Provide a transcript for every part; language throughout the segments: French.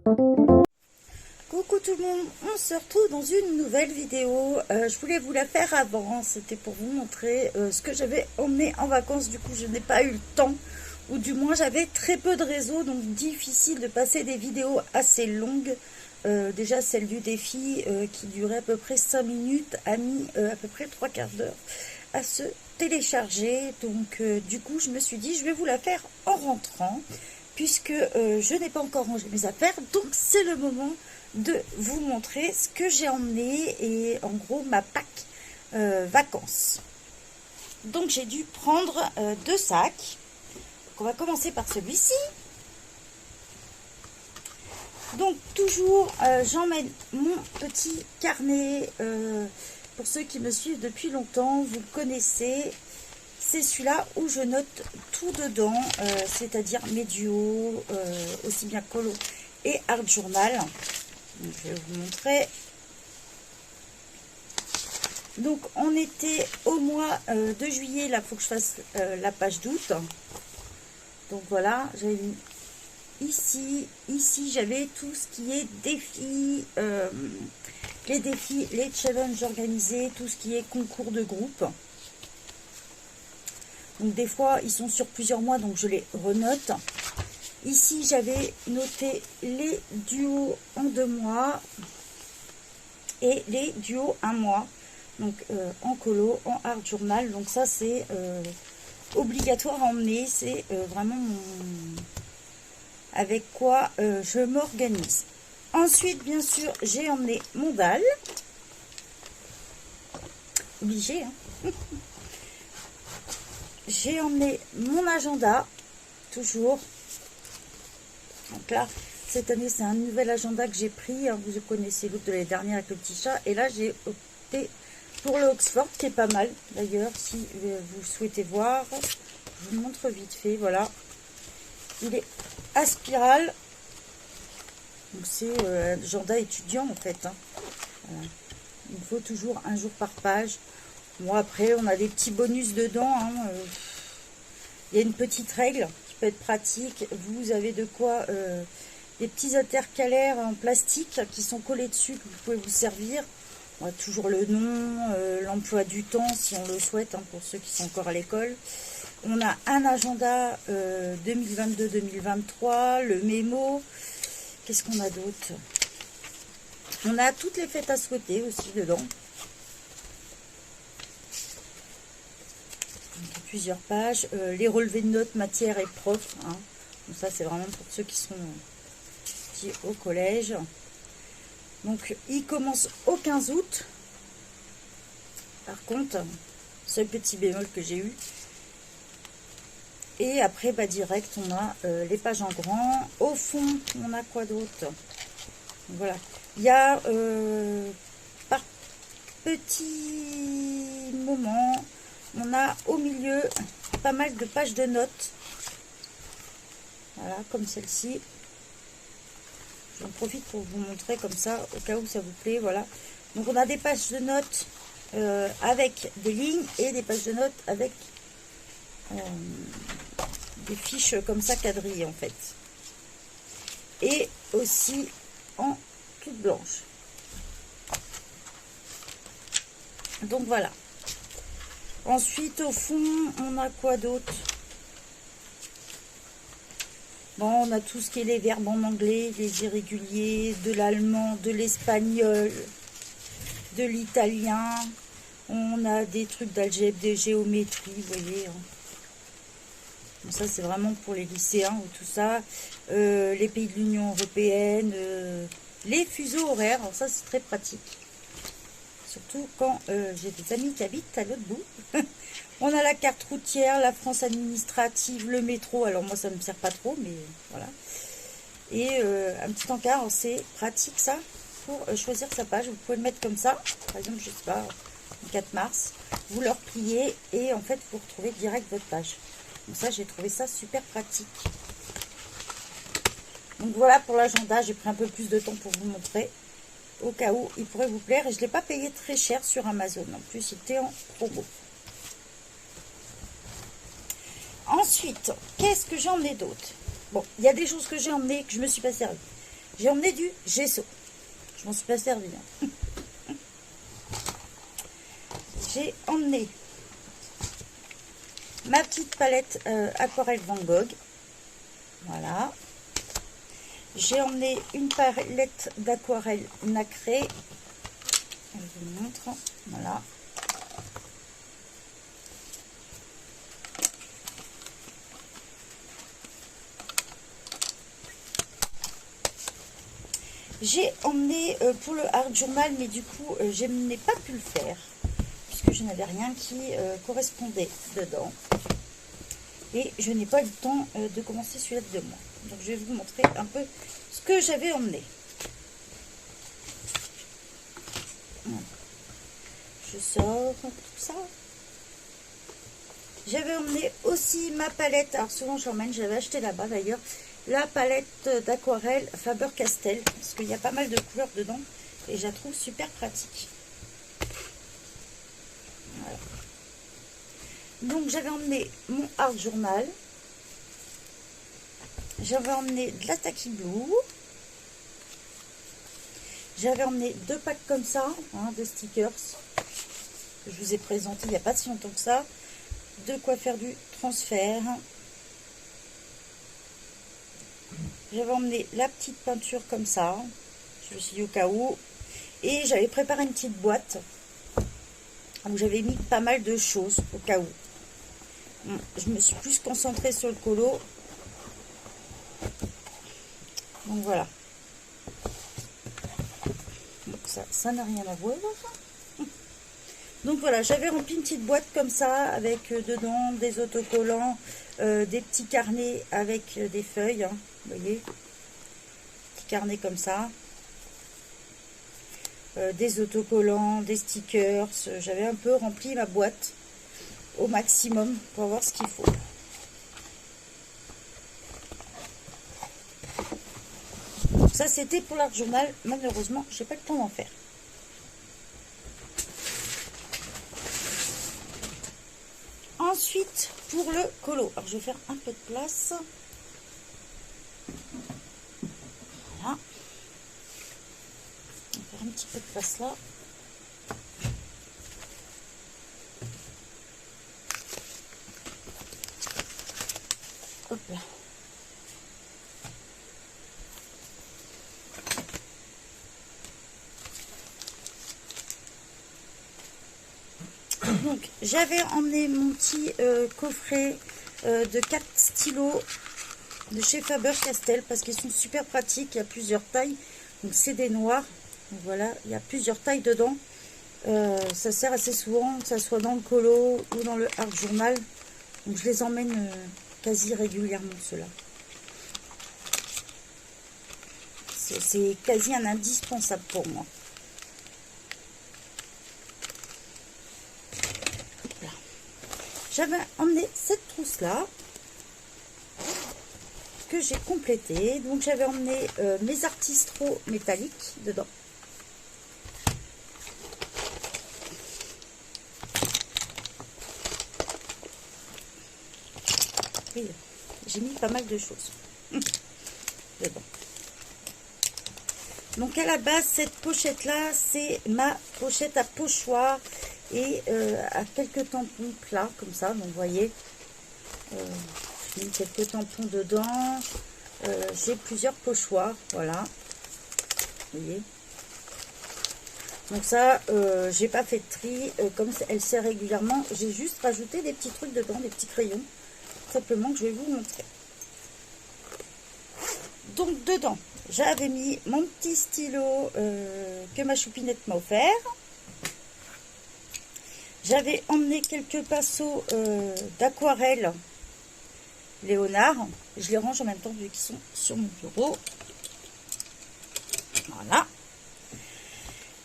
Coucou tout le monde, on se retrouve dans une nouvelle vidéo. Je voulais vous la faire avant, c'était pour vous montrer ce que j'avais emmené en vacances. Du coup, je n'ai pas eu le temps, ou du moins j'avais très peu de réseau, donc difficile de passer des vidéos assez longues. Déjà celle du défi qui durait à peu près 5 minutes a mis à peu près 3/4 d'heure à se télécharger. Donc du coup, je me suis dit, je vais vous la faire en rentrant, puisque je n'ai pas encore rangé mes affaires. Donc c'est le moment de vous montrer ce que j'ai emmené et en gros ma pack vacances. Donc j'ai dû prendre 2 sacs. Donc, on va commencer par celui-ci. Donc toujours j'emmène mon petit carnet, pour ceux qui me suivent depuis longtemps, vous le connaissez, c'est celui-là où je note tout dedans, c'est-à-dire mes duos, aussi bien colo et art journal. Donc, je vais vous montrer. Donc on était au mois de juillet, là il faut que je fasse la page d'août. Donc voilà, j'avais mis ici j'avais tout ce qui est défis, les défis, les challenges organisés, tout ce qui est concours de groupe. Donc des fois ils sont sur plusieurs mois, donc je les renote. Ici j'avais noté les duos en 2 mois et les duos 1 mois, donc en colo, en art journal. Donc ça c'est obligatoire à emmener, c'est vraiment avec quoi je m'organise. Ensuite, bien sûr, j'ai emmené mon dalle. Obligé, hein. J'ai emmené mon agenda, toujours. Donc là, cette année, c'est un nouvel agenda que j'ai pris. Hein. Vous connaissez l'autre de l'année dernière avec le petit chat. Et là, j'ai opté pour le Oxford, qui est pas mal. D'ailleurs, si vous souhaitez voir, je vous montre vite fait. Voilà. Il est à spirale. Donc c'est un agenda étudiant en fait. Hein. Voilà. Il faut toujours un jour par page. Bon, après, on a des petits bonus dedans. Hein. Il y a une petite règle qui peut être pratique. Vous avez de quoi, des petits intercalaires en plastique qui sont collés dessus, que vous pouvez vous servir. On a toujours le nom, l'emploi du temps si on le souhaite, hein, pour ceux qui sont encore à l'école. On a un agenda 2022-2023, le mémo. Qu'est-ce qu'on a d'autre? On a toutes les fêtes à souhaiter aussi dedans. Donc, plusieurs pages. Les relevés de notes, matière et prof. Hein. Donc ça, c'est vraiment pour ceux qui sont au collège. Donc, il commence au 15 août. Par contre, seul petit bémol que j'ai eu. Et après, bah, direct, on a les pages en grand. Au fond, on a quoi d'autre? Voilà. Il y a par petits moments, on a au milieu pas mal de pages de notes. Voilà, comme celle-ci. J'en profite pour vous montrer comme ça, au cas où ça vous plaît. Voilà. Donc, on a des pages de notes avec des lignes et des pages de notes avec des fiches comme ça quadrillées en fait, et aussi en toute blanche. Donc voilà. Ensuite au fond on a quoi d'autre? Bon, on a tout ce qui est les verbes en anglais, les irréguliers, de l'allemand, de l'espagnol, de l'italien. On a des trucs d'algèbre, de géométrie, vous voyez, hein. Ça, c'est vraiment pour les lycéens ou tout ça. Les pays de l'Union européenne, les fuseaux horaires. Alors ça, c'est très pratique. Surtout quand j'ai des amis qui habitent à l'autre bout. On a la carte routière, la France administrative, le métro. Alors moi, ça ne me sert pas trop, mais voilà. Et un petit encart, c'est pratique ça, pour choisir sa page. Vous pouvez le mettre comme ça. Par exemple, je sais pas, le 4 mars. Vous le repliez et en fait, vous retrouvez direct votre page. Donc ça, j'ai trouvé ça super pratique. Donc voilà pour l'agenda. J'ai pris un peu plus de temps pour vous montrer, au cas où il pourrait vous plaire. Et je ne l'ai pas payé très cher sur Amazon. En plus, c'était en promo. Ensuite, qu'est-ce que j'ai emmené d'autre? Bon, il y a des choses que j'ai emmenées que je ne me suis pas servie. J'ai emmené du gesso. Je m'en suis pas servi. Hein. J'ai emmené ma petite palette aquarelle Van Gogh. Voilà. J'ai emmené une palette d'aquarelle nacrée. Je vous montre. Voilà. J'ai emmené pour le art journal, mais du coup, je n'ai pas pu le faire, puisque je n'avais rien qui correspondait dedans. Et je n'ai pas eu le temps de commencer celui-là de moi. Donc, je vais vous montrer un peu ce que j'avais emmené. Voilà. Je sors tout ça. J'avais emmené aussi ma palette. Alors, souvent, j'emmène, j'avais acheté là-bas d'ailleurs, la palette d'aquarelle Faber-Castell, parce qu'il y a pas mal de couleurs dedans et je la trouve super pratique. Voilà. Donc j'avais emmené mon art journal, j'avais emmené de la Tacky Blue, j'avais emmené 2 packs comme ça, hein, de stickers, que je vous ai présenté il n'y a pas si longtemps que ça, de quoi faire du transfert. J'avais emmené la petite peinture comme ça, je me suis dit au cas où, et j'avais préparé une petite boîte où j'avais mis pas mal de choses au cas où. Je me suis plus concentrée sur le colo. Donc voilà. Donc ça n'a rien à voir. Donc voilà, j'avais rempli une petite boîte comme ça avec dedans des autocollants, des petits carnets avec des feuilles, hein, vous voyez, petits carnets comme ça, des autocollants, des stickers. J'avais un peu rempli ma boîte au maximum pour avoir ce qu'il faut. Donc ça c'était pour l'art journal. Malheureusement, j'ai pas le temps d'en faire. Ensuite, pour le colo, alors je vais faire un peu de place. Voilà. On va faire un petit peu de place là. Hop là. Donc, j'avais emmené mon petit coffret de 4 stylos de chez Faber-Castell parce qu'ils sont super pratiques. Il y a plusieurs tailles. Donc, c'est des noirs. Donc, voilà, il y a plusieurs tailles dedans. Ça sert assez souvent, que ça soit dans le colo ou dans le art journal. Donc, je les emmène quasi régulièrement, ceux-là. C'est quasi un indispensable pour moi. J'avais emmené cette trousse-là que j'ai complétée. Donc, j'avais emmené mes artistros métalliques dedans. J'ai mis pas mal de choses. Mais bon. Donc, à la base, cette pochette-là, c'est ma pochette à pochoir et à quelques tampons plats, comme ça. Donc, vous voyez, j'ai mis quelques tampons dedans. J'ai plusieurs pochoirs, voilà. Vous voyez. Donc, ça, j'ai pas fait de tri. Comme elle sert régulièrement, j'ai juste rajouté des petits trucs dedans, des petits crayons. Simplement que je vais vous montrer. Donc, dedans, j'avais mis mon petit stylo que ma choupinette m'a offert. J'avais emmené quelques pinceaux d'aquarelle Léonard. Je les range en même temps vu qu'ils sont sur mon bureau. Voilà.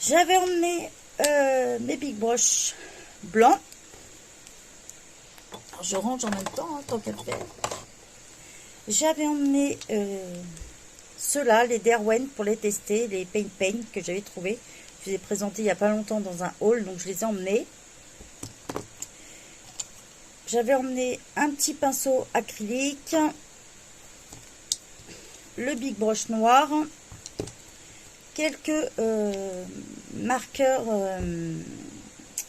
J'avais emmené mes Big Brush blancs. Alors, je range en même temps, hein, tant qu'à faire. J'avais emmené ceux-là, les Derwent, pour les tester, les Paint Paint que j'avais trouvé. Je les ai présentés il n'y a pas longtemps dans un haul, donc je les ai emmenés. J'avais emmené un petit pinceau acrylique, le Big Brush noir, quelques marqueurs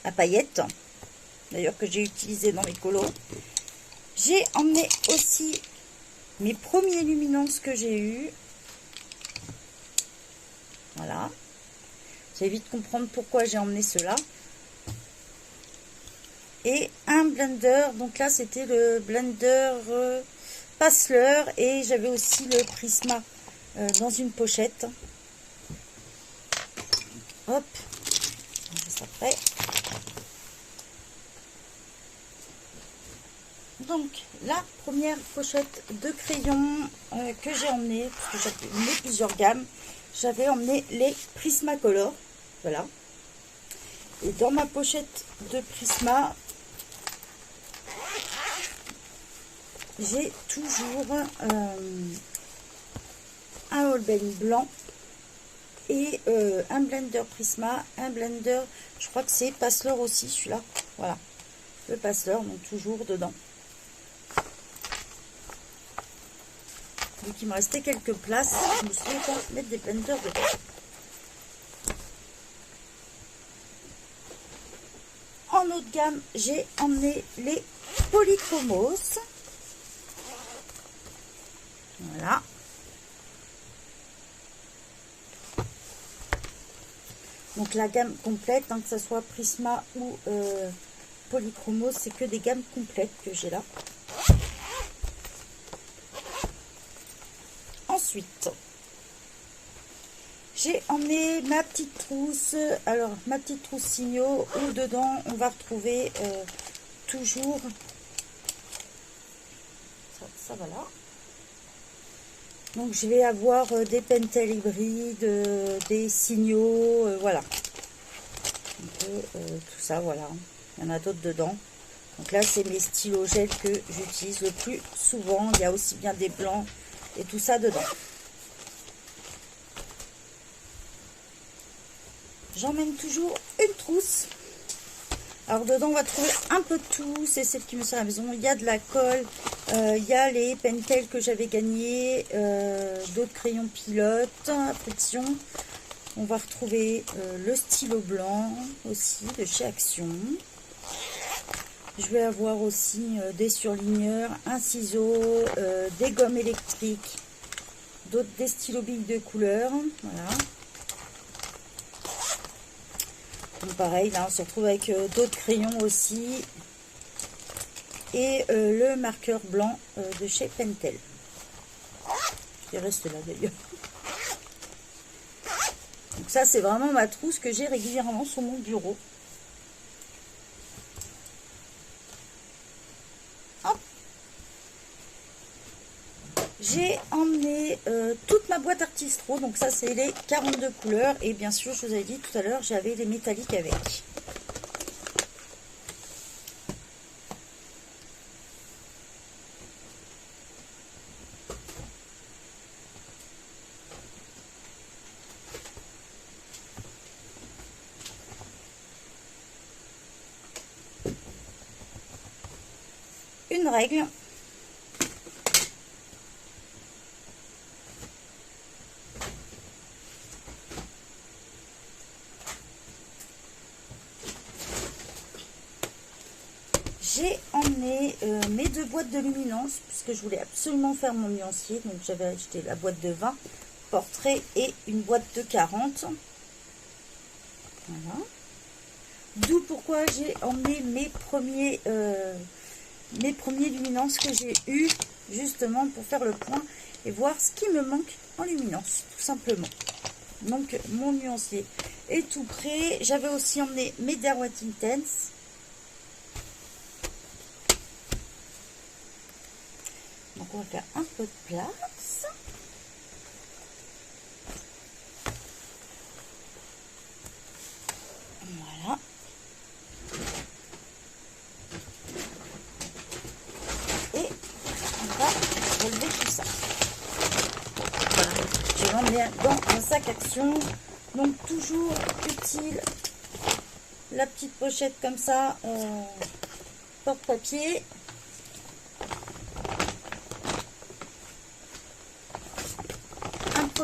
à paillettes, d'ailleurs que j'ai utilisé dans mes colos. J'ai emmené aussi mes premiers luminances que j'ai eu. Voilà. Vous allez vite comprendre pourquoi j'ai emmené cela. Et un blender, donc là c'était le blender Passler, et j'avais aussi le Prisma dans une pochette. Hop, on va ça après. Donc la première pochette de crayons que j'ai emmené, parce que j'avais emmené plusieurs gammes, j'avais emmené les Prismacolor, voilà. Et dans ma pochette de Prisma, j'ai toujours un Holbein blanc et un blender Prisma, un blender, je crois que c'est Passler aussi celui-là, voilà, le Passler, donc toujours dedans. Donc il me restait quelques places, je me suis dit mettre des blenders dedans. En haut de gamme, j'ai emmené les Polychromos. Voilà. Donc la gamme complète, hein, que ce soit Prisma ou Polychromos, c'est que des gammes complètes que j'ai là. Ensuite, j'ai emmené ma petite trousse. Alors, ma petite trousse signaux, où dedans, on va retrouver toujours... Ça va là. Donc, je vais avoir des Pentel hybrides, des signaux, voilà. Un peu tout ça, voilà. Il y en a d'autres dedans. Donc là, c'est mes stylos gel que j'utilise le plus souvent. Il y a aussi bien des blancs et tout ça dedans. J'emmène toujours une trousse. Alors dedans, on va trouver un peu de tout. C'est celle qui me sert à la maison. Il y a de la colle, il y a les Pentel que j'avais gagnés, d'autres crayons pilotes à pression. On va retrouver le stylo blanc aussi de chez Action. Je vais avoir aussi des surligneurs, un ciseau, des gommes électriques, d'autres des stylos billes de couleur. Voilà. Donc pareil, là on se retrouve avec d'autres crayons aussi. Et le marqueur blanc de chez Pentel. Il reste là d'ailleurs. Donc ça c'est vraiment ma trousse que j'ai régulièrement sur mon bureau. J'ai emmené toute ma boîte Artistro, donc ça c'est les 42 couleurs, et bien sûr je vous avais dit tout à l'heure j'avais les métalliques avec. Une règle. J'ai emmené mes deux boîtes de luminance, puisque je voulais absolument faire mon nuancier. Donc j'avais acheté la boîte de 20 portraits et une boîte de 40. Voilà. D'où pourquoi j'ai emmené mes premiers luminances que j'ai eu justement pour faire le point et voir ce qui me manque en luminance, tout simplement. Donc mon nuancier est tout prêt. J'avais aussi emmené mes Derwent Intense. Donc on va faire un peu de place. Voilà. Et on va relever tout ça. Voilà. Je l'emmène dans un sac Action. Donc toujours utile la petite pochette comme ça, porte-papier.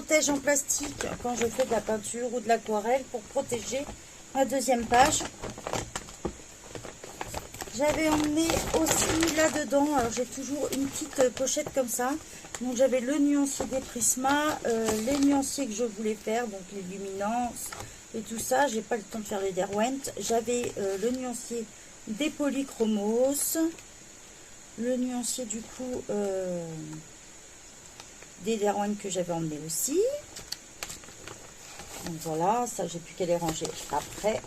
protège en plastique quand je fais de la peinture ou de l'aquarelle pour protéger ma deuxième page. J'avais emmené aussi là-dedans, alors j'ai toujours une petite pochette comme ça. Donc j'avais le nuancier des Prisma, les nuanciers que je voulais faire, donc les luminances et tout ça. J'ai pas le temps de faire les Derwent. J'avais le nuancier des Polychromos, le nuancier du coup des Derwent que j'avais emmené aussi. Donc voilà, ça j'ai plus qu'à les ranger après.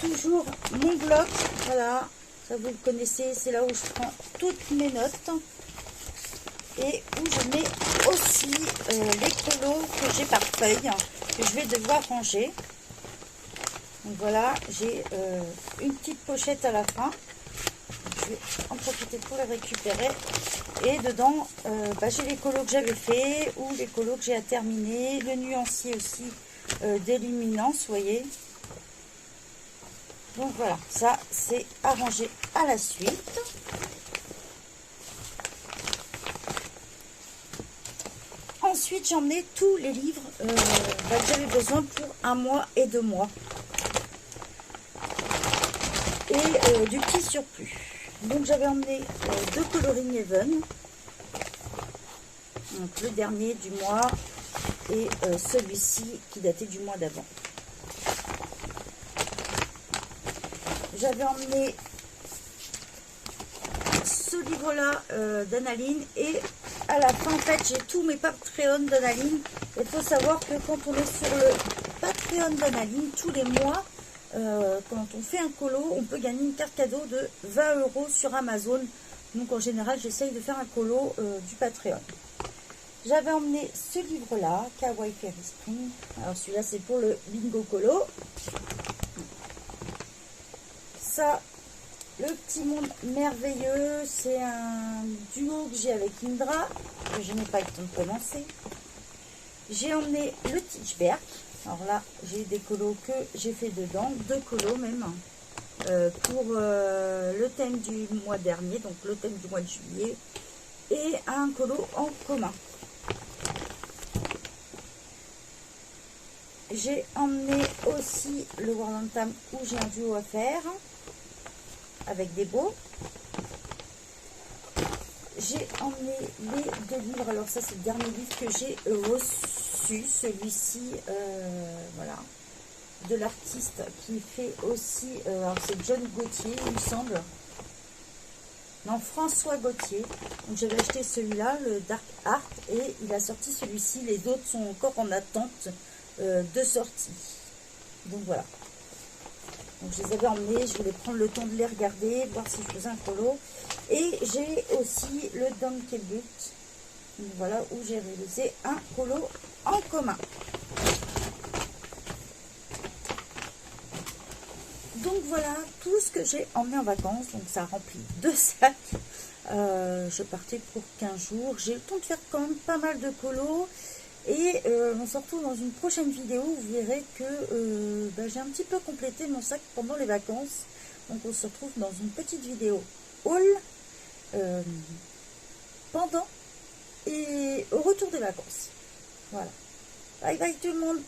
Toujours mon bloc, voilà, ça vous le connaissez, c'est là où je prends toutes mes notes et où je mets aussi les colos que j'ai par feuille, que je vais devoir ranger. Donc voilà, j'ai une petite pochette à la fin, je vais en profiter pour les récupérer. Et dedans, j'ai les colos que j'avais fait ou les colos que j'ai à terminer, le nuancier aussi des luminances, vous voyez. Donc voilà, ça c'est arrangé à la suite. Ensuite, j'ai emmené tous les livres que j'avais besoin pour 1 mois et 2 mois. Et du petit surplus. Donc j'avais emmené 2 coloring even. Donc le dernier du mois et celui-ci qui datait du mois d'avant. J'avais emmené ce livre-là d'Analine et à la fin, en fait, j'ai tous mes Patreon d'Analine. Il faut savoir que quand on est sur le Patreon d'Analine, tous les mois, quand on fait un colo, on peut gagner une carte cadeau de 20 € sur Amazon. Donc en général, j'essaye de faire un colo du Patreon. J'avais emmené ce livre-là, Kawaii Fairy Spring. Alors celui-là, c'est pour le bingo colo. Ça, le petit monde merveilleux, c'est un duo que j'ai avec Indra, que je n'ai pas eu le temps de commencer. J'ai emmené le Teachberg. Alors là, j'ai des colos que j'ai fait dedans, 2 colos même, pour le thème du mois dernier, donc le thème du mois de juillet, et un colo en commun. J'ai emmené aussi le World of Time où j'ai un duo à faire avec des beaux. J'ai emmené les 2 livres. Alors ça, c'est le dernier livre que j'ai reçu. Celui-ci, voilà, de l'artiste qui fait aussi, alors c'est John Gauthier, il me semble. Non, François Gauthier. Donc j'avais acheté celui-là, le Dark Art, et il a sorti celui-ci. Les autres sont encore en attente de sortie. Donc voilà. Donc je les avais emmenés, je voulais prendre le temps de les regarder, voir si je faisais un colo. Et j'ai aussi le Donkey But, voilà, où j'ai réalisé un colo en commun. Donc voilà tout ce que j'ai emmené en vacances. Donc ça remplit 2 sacs. Je partais pour 15 jours. J'ai eu le temps de faire quand même pas mal de colos. Et on se retrouve dans une prochaine vidéo. Vous verrez que j'ai un petit peu complété mon sac pendant les vacances. Donc on se retrouve dans une petite vidéo haul pendant et au retour des vacances. Voilà. Bye bye tout le monde.